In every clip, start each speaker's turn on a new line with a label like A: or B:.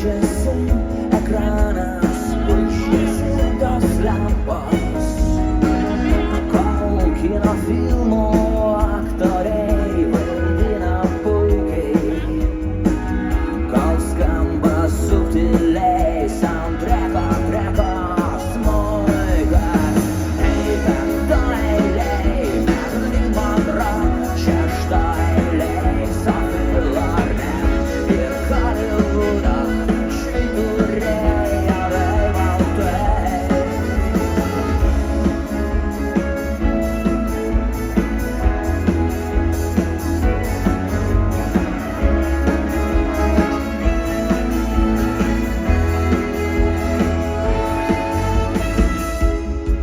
A: keičiasi ekranas, puišiasi tos lempos, kol kino filmų aktoriai vaidina puikiai, kol skamba subtiliai soundtracko smuikas. Ei, penktoj eilėj Marilyn Monroe, šeštoj eilėj Sophie Loren ir Holivudo švyturėja vaivaltai.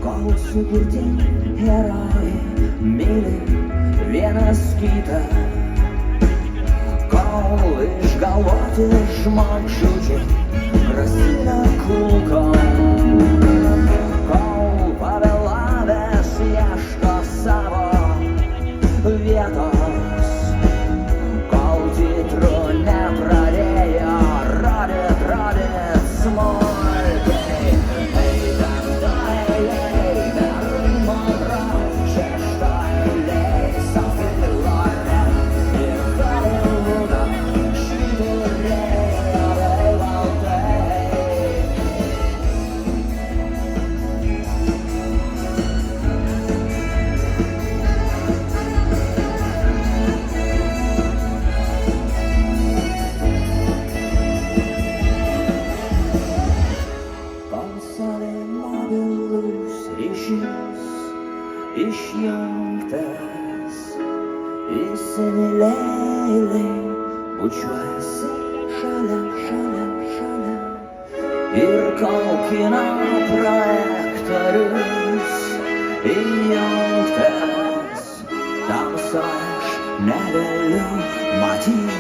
A: Kol sukurti herojai myli vienas kitą, kol išgalvoti žmogžudžiai grasina kulkom, kol pavėlavęs ieško savo vietos, kol titrų nepradėjo rodyt smulkiai. Ei, penktoj eilėj Marilyn Monroe, šeštoj eilėj Sophie Loren ir Holivudo švyturėja vaivaltai. Konsolė mobilus ryšys išjungtas, įsimylėjėliai bučiuojasi šalia. Ir kol kino projektorius įjungtas, tamsoj aš negaliu matyti.